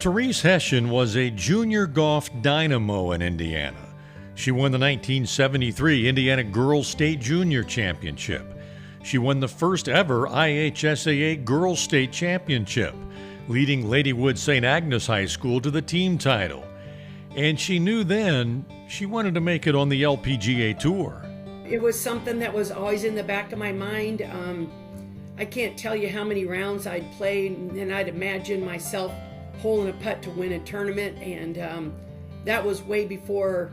Therese Hession was a junior golf dynamo in Indiana. She won the 1973 Indiana Girls State Junior Championship. She won the first ever IHSAA Girls State Championship, leading Ladywood St. Agnes High School to the team title. And she knew then she wanted to make it on the LPGA Tour. It was something that was always in the back of my mind. I can't tell you how many rounds I'd played, and I'd imagine myself holing a putt to win a tournament, and that was way before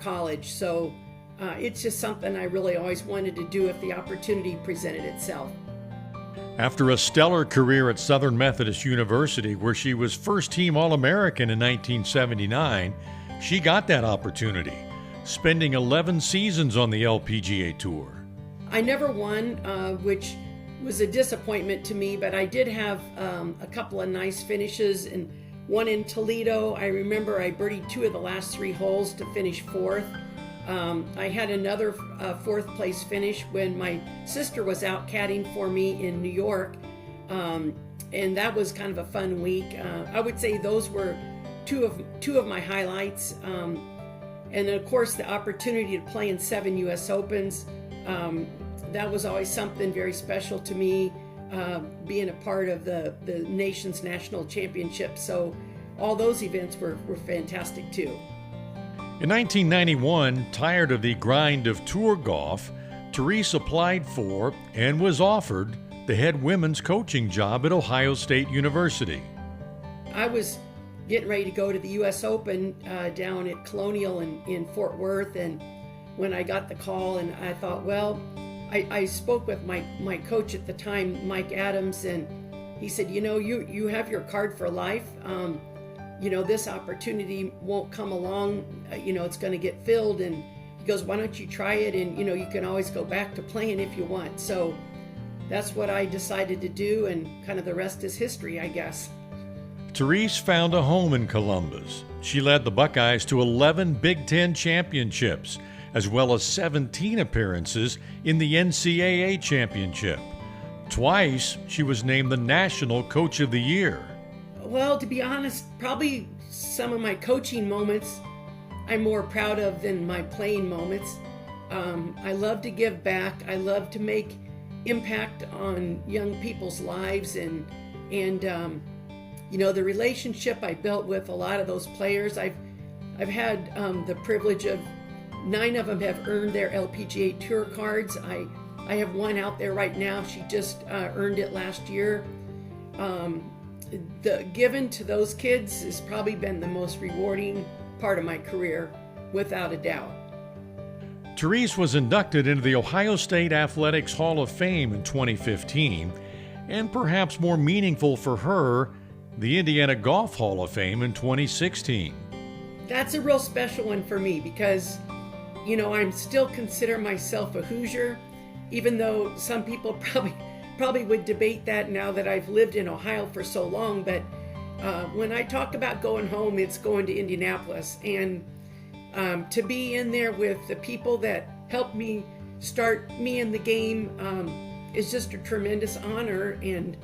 college. So it's just something I really always wanted to do if the opportunity presented itself. After a stellar career at Southern Methodist University, where she was first-team All-American in 1979, she got that opportunity, spending 11 seasons on the LPGA Tour. I never won, which was a disappointment to me, but I did have a couple of nice finishes, and one in Toledo. I remember I birdied 2 of the last 3 holes to finish 4th. I had another 4th place finish when my sister was out caddying for me in New York, and that was kind of a fun week. I would say those were two of my highlights, and of course the opportunity to play in 7 U.S. Opens. That was always something very special to me, being a part of the nation's national championship. So all those events were fantastic too. In 1991, tired of the grind of tour golf, Therese applied for and was offered the head women's coaching job at Ohio State University. I was getting ready to go to the U.S. Open down at Colonial in Fort Worth, and when I got the call, and I thought, well, I spoke with my coach at the time, Mike Adams, and he said, you have your card for life. This opportunity won't come along. It's going to get filled. And he goes, why don't you try it? And, you can always go back to playing if you want. So that's what I decided to do, and kind of the rest is history, I guess. Therese found a home in Columbus. She led the Buckeyes to 11 Big Ten championships, as well as 17 appearances in the NCAA championship. Twice, she was named the National Coach of the Year. Well, to be honest, probably some of my coaching moments I'm more proud of than my playing moments. I love to give back. I love to make impact on young people's lives, and the relationship I built with a lot of those players. I've had the privilege of 9 of them have earned their LPGA Tour cards. I have one out there right now. She just earned it last year. The given to those kids has probably been the most rewarding part of my career, without a doubt. Therese was inducted into the Ohio State Athletics Hall of Fame in 2015, and perhaps more meaningful for her, the Indiana Golf Hall of Fame in 2016. That's a real special one for me because, I'm still consider myself a Hoosier, even though some people probably would debate that now that I've lived in Ohio for so long. But when I talk about going home, it's going to Indianapolis. And to be in there with the people that helped me start me in the game is just a tremendous honor. And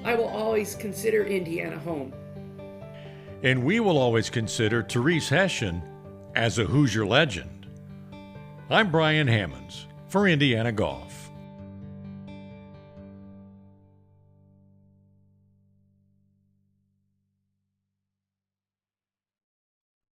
I will always consider Indiana home. And we will always consider Therese Hession as a Hoosier legend. I'm Brian Hammonds for Indiana Golf.